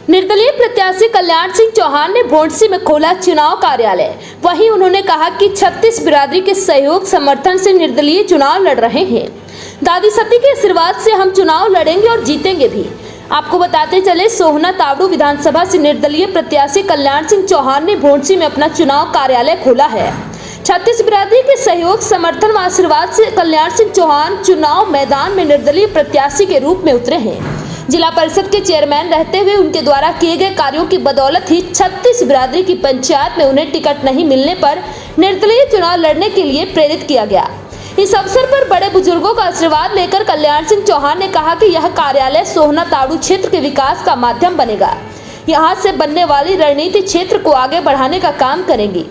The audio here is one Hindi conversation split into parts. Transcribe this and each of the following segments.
निर्दलीय प्रत्याशी कल्याण सिंह चौहान ने भोंडसी में खोला चुनाव कार्यालय। वहीं उन्होंने कहा कि 36 बिरादरी के सहयोग समर्थन से निर्दलीय चुनाव लड़ रहे हैं। दादी सती के आशीर्वाद से हम चुनाव लड़ेंगे और जीतेंगे भी। आपको बताते चले, सोहना तावड़ू विधानसभा से निर्दलीय प्रत्याशी कल्याण सिंह चौहान ने भोंडसी में अपना चुनाव कार्यालय खोला है। 36 बिरादरी के सहयोग समर्थन व आशीर्वाद से कल्याण सिंह चौहान चुनाव मैदान में निर्दलीय प्रत्याशी के रूप में उतरे हैं। जिला परिषद के चेयरमैन रहते हुए उनके द्वारा किए गए कार्यों की बदौलत ही 36 बिरादरी की पंचायत में उन्हें टिकट नहीं मिलने पर निर्दलीय चुनाव लड़ने के लिए प्रेरित किया गया। इस अवसर पर बड़े बुजुर्गों का आशीर्वाद लेकर कल्याण सिंह चौहान ने कहा कि यह कार्यालय सोहना तावड़ू क्षेत्र के विकास का माध्यम बनेगा। यहाँ से बनने वाली रणनीति क्षेत्र को आगे बढ़ाने का काम करेंगी।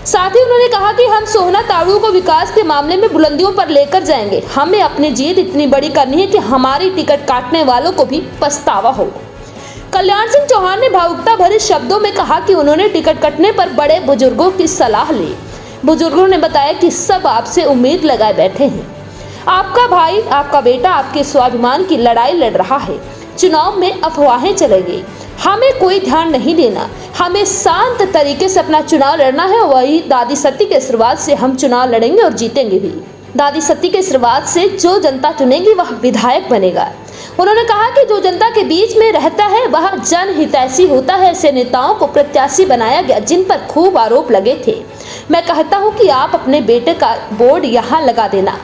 साथ ही उन्होंने कहा कि हम सोहना तावड़ू को विकास के मामले में बुलंदियों पर लेकर जाएंगे। हमें अपनी जीत इतनी बड़ी करनी है कि हमारी टिकट काटने वालों को भी पछतावा हो। कल्याण सिंह चौहान ने भावुकता भरे शब्दों में कहा कि उन्होंने टिकट कटने पर बड़े बुजुर्गों की सलाह ली। बुजुर्गों ने बताया कि सब आपसे उम्मीद लगाए बैठे हैं। आपका भाई, आपका बेटा आपके स्वाभिमान की लड़ाई लड़ रहा है। चुनाव में अफवाहें चलेंगी, हमें कोई ध्यान नहीं देना। हमें शांत तरीके से अपना चुनाव लड़ना है। वही दादी सती के आशीर्वाद से हम चुनाव लड़ेंगे और जीतेंगे भी। दादी सती के आशीर्वाद से जो जनता चुनेगी वह विधायक बनेगा। उन्होंने कहा कि जो जनता के बीच में रहता है वह जनहितैषी होता है। ऐसे नेताओं को प्रत्याशी बनाया गया जिन पर खूब आरोप लगे थे। मैं कहता हूं कि आप अपने बेटे का बोर्ड यहाँ लगा देना।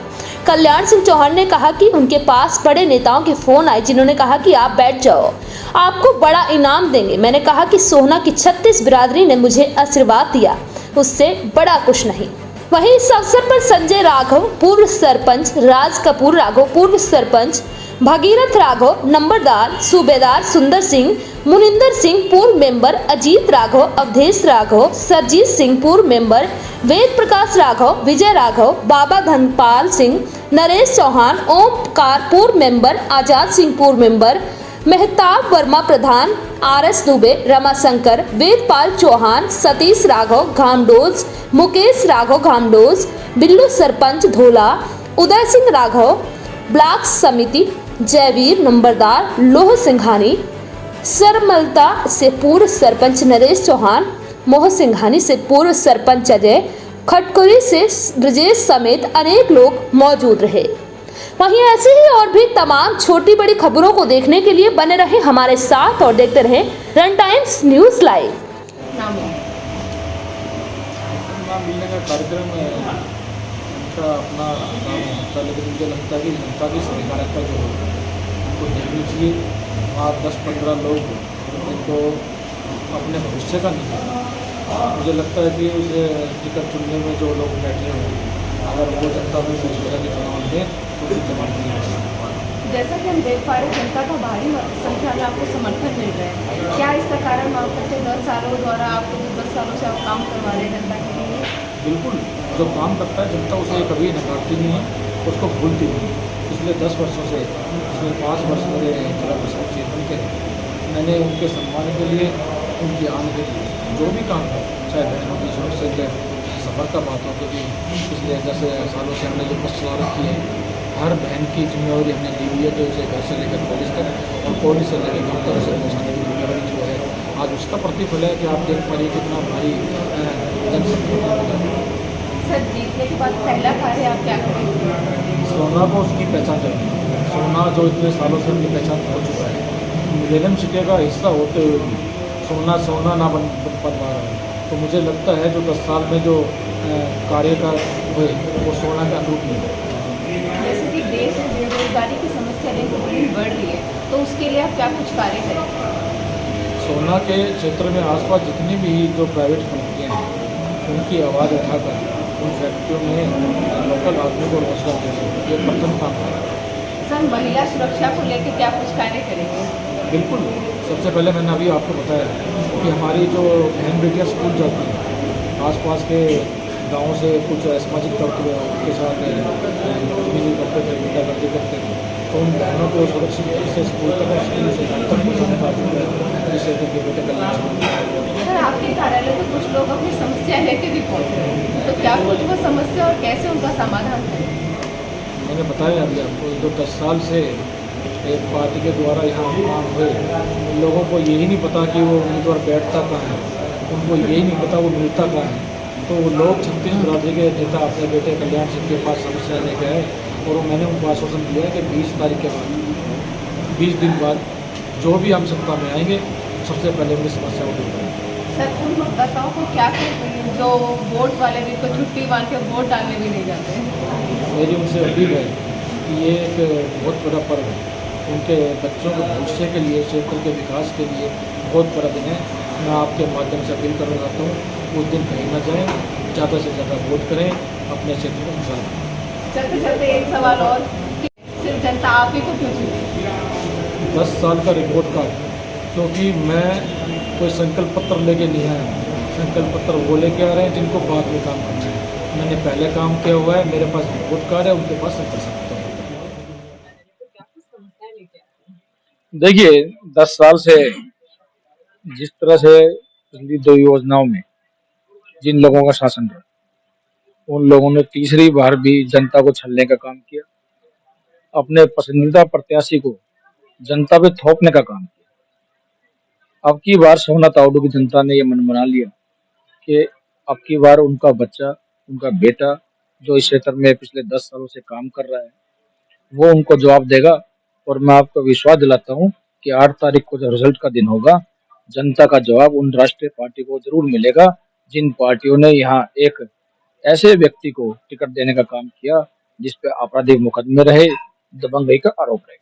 कल्याण सिंह चौहान ने कहा कि उनके पास बड़े नेताओं के फोन आए जिन्होंने कहा कि आप बैठ जाओ, आपको बड़ा इनाम देंगे। मैंने कहा कि सोहना की 36 बिरादरी ने मुझे आशीर्वाद दिया, उससे बड़ा कुछ नहीं। वहीं इस अवसर पर संजय राघव पूर्व सरपंच, राज कपूर राघव पूर्व सरपंच, भगीरथ राघव नंबरदार, सूबेदार सुंदर सिंह, मुनिंदर सिंह पूर्व मेंबर, अजीत राघव, अवधेश राघव, सरजीत सिंह पूर्व मेंबर, वेद प्रकाश राघव, विजय राघव, बाबा धनपाल सिंह, नरेश चौहान, ओमकार पूर्व मेंबर, आजाद सिंह पूर्व मेंबर, मेहताब वर्मा प्रधान, RS दुबे, रमाशंकर, वेदपाल चौहान, सतीश राघव घामडोज, मुकेश राघव घामडोज, बिल्लू सरपंच धोला, उदय सिंह राघव, ब्लॉक समिति, जयवीर नंबरदार, लोह सिंघानी, सरमलता से पूर्व सरपंच नरेश चौहान, मोह सिंघानी से पूर्व सरपंच अजय, खटकुरी से ब्रजेश समेत अनेक लोग मौजूद रहे। वहीं ऐसे ही और भी तमाम छोटी बड़ी खबरों को देखने के लिए बने रहे हमारे साथ और देखते रहे रन टाइम्स न्यूज लाइव। कार्यक्रम का अपना काम होता है, लेकिन मुझे लगता है कि जनता की सहकारिता जो है उनको देखनी चाहिए। वहाँ 10-15 लोग जिनको अपने भविष्य का नहीं है, मुझे लगता है कि उस टिकट चुनने में जो लोग बैठे हैं अगर वो जनता में सोचेगा कि चुनाव दें तो फिर जमा नहीं हो सकता। जैसा कि हम देख पा रहे हैं, जनता का भारी संख्या में आपको समर्थन मिल रहा है। क्या इसका कारण मान सकते 10 सालों द्वारा आपको 10 सालों से आप काम करवा रहे हैं जनता के लिए? बिल्कुल, जो काम करता है जनता उसे कभी नकारती नहीं है, उसको भूलती नहीं है। पिछले 10 वर्षों से, पिछले 5 वर्ष मेरे जिला परिषद चेयरमैन के, मैंने उनके सम्मान के लिए, उनकी आने के लिए जो भी काम है, चाहे बहनों की सुरक्षा से सफ़र का बात हो, क्योंकि पिछले 10 सालों से हमने जो बस चला रखी है, हर बहन की जिम्मेवारी हमने ली हुई है कि उसे घर से लेकर कॉलेज तक और कॉलेज से लेकर गाँव तक उसे पहुँचाने की जिम्मेवारी जो है, आज उसका प्रतिफल है कि आप देख पा रही कितना भारी जनसंख्या। सर, जीतने के बाद पहला कार्य आप क्या करेंगे? सोहना को उसकी पहचान करेंगे। सोहना जो इतने सालों से उनकी पहचान हो चुका है, मिलेनियम सिटी का हिस्सा होते हुए भी सोहना ना बन पा रहा है, तो मुझे लगता है जो 10 साल में जो कार्य का हुए वो सोहना का अनुरूप नहीं है। जैसे कि देश में बेरोजगारी की समस्या दिन पर दिन बढ़ रही है, तो उसके लिए आप क्या कुछ कार्य करेंगे? सोहना के क्षेत्र में आसपास जितनी भी जो प्राइवेट कंपनियाँ हैं उनकी आवाज़ उठाकर उन फैक्ट्रियों में लोकल आदमी को रोजगार देना, ये प्रथम काम है। सर, महिला सुरक्षा को लेकर क्या कुछ कार्य करेंगे? बिल्कुल, सबसे पहले मैंने अभी आपको बताया कि हमारी जो बहन बेटियाँ स्कूल जाती हैं, आसपास के गाँव से कुछ सामाजिक तत्व के साथ करते थे, गुंडागर्दी करते थे, तो उन बहनों को सुरक्षित से स्कूल तक और स्कूल से घर तक पहुँचाने का जिससे उनके बेटे कल्याण। सर, आपके कार्यालय में कुछ लोग अपनी समस्या लेके भी पहुँचे, तो क्या कुछ वो समस्या और कैसे उनका समाधान करें? मैंने बताया अभी आपको, जो 10 साल से एक पार्टी के द्वारा यहाँ काम हुए, लोगों को यही नहीं पता कि वो उम्मीदवार बैठता कहाँ है, उनको यही नहीं पता वो मिलता कहाँ है। तो वो लोग 36 बिरादरी के नेता अपने बेटे कल्याण सिंह के पास समस्या लेके आए और मैंने उनको आश्वासन दिया कि 20 तारीख के बाद, 20 दिन बाद जो भी हम सत्ता में आएंगे, सबसे पहले उनकी समस्या को दूर करेंगे। सर उन मतदाताओं को क्या कहते हैं जो वोट वाले दिन को छुट्टी मार के वोट डालने भी नहीं जाते हैं? मेरी उनसे अपील है कि ये एक बहुत बड़ा पर्व है, उनके बच्चों के भविष्य के लिए, क्षेत्र के विकास के लिए बहुत बड़ा दिन है। मैं आपके माध्यम से अपील करना चाहता हूँ, उस दिन कहीं ना जाएँ, ज़्यादा से ज़्यादा वोट करें, अपने क्षेत्र को मिसाल बनाएं। चलते चलते एक सवाल और कि सिर्फ जनता आप ही को क्यों चुनी? 10 साल का रिपोर्ट कार्ड, क्योंकि मैं कोई संकल्प पत्र लेके नहीं आया हूँ। संकल्प पत्र वो लेके आ रहे हैं जिनको बाद में काम करना है। मैंने पहले काम किया हुआ है, मेरे पास रिपोर्ट कार्ड है, उनके पास संकल्प पत्र है। देखिए 10 साल से जिस तरह से पिछली 2 योजनाओं में जिन लोगों का शासन रहा, उन लोगों ने तीसरी बार भी जनता को छलने का काम किया, अपने पसंदीदा प्रत्याशी को जनता पे थोपने का काम किया। अब की बार सोना तावड़ू की जनता ने ये मन बना लिया कि अब की बार उनका बच्चा, उनका बेटा जो इस क्षेत्र में पिछले 10 सालों से काम कर रहा है, वो उनको जवाब देगा। और मैं आपको विश्वास दिलाता हूँ कि 8 तारीख को जो रिजल्ट का दिन होगा, जनता का जवाब उन राष्ट्रीय पार्टी को जरूर मिलेगा जिन पार्टियों ने यहाँ एक ऐसे व्यक्ति को टिकट देने का काम किया जिस पे आपराधिक मुकदमे रहे, दबंगई का आरोप रहे।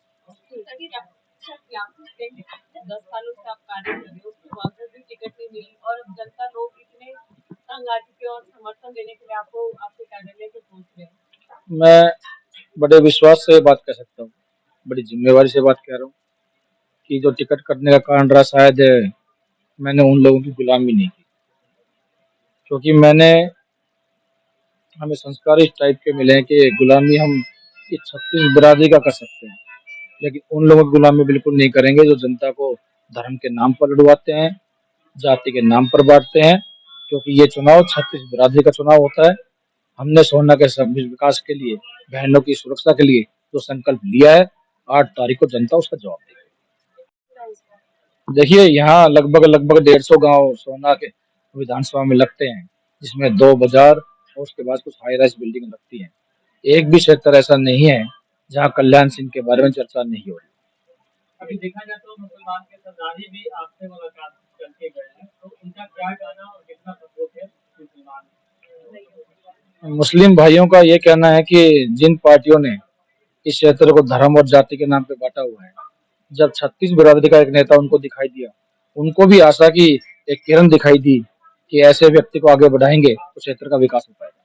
10 सालों से आप कार्य कर रहे हो, उसके बावजूद भी टिकट नहीं मिली और अब जनता लोग इतने तंग आ चुके हैं और समर्थन देने के लिए आपको आपके कार्यालय पे पहुंच रहे हैं। मैं बड़े विश्वास से बात कर सकता हूँ, बड़ी जिम्मेवारी से बात कर रहा हूँ कि जो टिकट कटने का कारण रहा, शायद मैंने उन लोगों की गुलामी नहीं की, क्योंकि हमें संस्कार इस टाइप के मिले हैं कि गुलामी हम इस 36 बिरादरी का कर सकते हैं, लेकिन उन लोगों की गुलामी बिल्कुल नहीं करेंगे जो जनता को धर्म के नाम पर लड़वाते हैं, जाति के नाम पर बांटते हैं। क्योंकि ये चुनाव 36 बिरादरी का चुनाव होता है। हमने सोना के विकास के लिए, बहनों की सुरक्षा के लिए जो संकल्प लिया है, 8 तारीख को जनता उसका जवाब देगी। देखिए यहाँ लगभग 150 गांव सोना के विधानसभा में लगते हैं, जिसमें 2 बाजार और उसके बाद कुछ हाई राइज बिल्डिंग लगती हैं। एक भी क्षेत्र ऐसा नहीं है जहाँ कल्याण सिंह के बारे में चर्चा नहीं हो रही। अभी देखा जाए तो मुसलमान के सरदारी भी आपसे मुलाकात करके गए हैं, तो उनका क्या कहना और कितना सपोर्ट है मुसलमान? मुस्लिम भाइयों का ये कहना है कि जिन पार्टियों ने इस क्षेत्र को धर्म और जाति के नाम पे बांटा हुआ है, जब 36 बिरादरी का एक नेता उनको दिखाई दिया, उनको भी आशा की एक किरण दिखाई दी कि ऐसे व्यक्ति को आगे बढ़ाएंगे तो क्षेत्र का विकास हो पाएगा।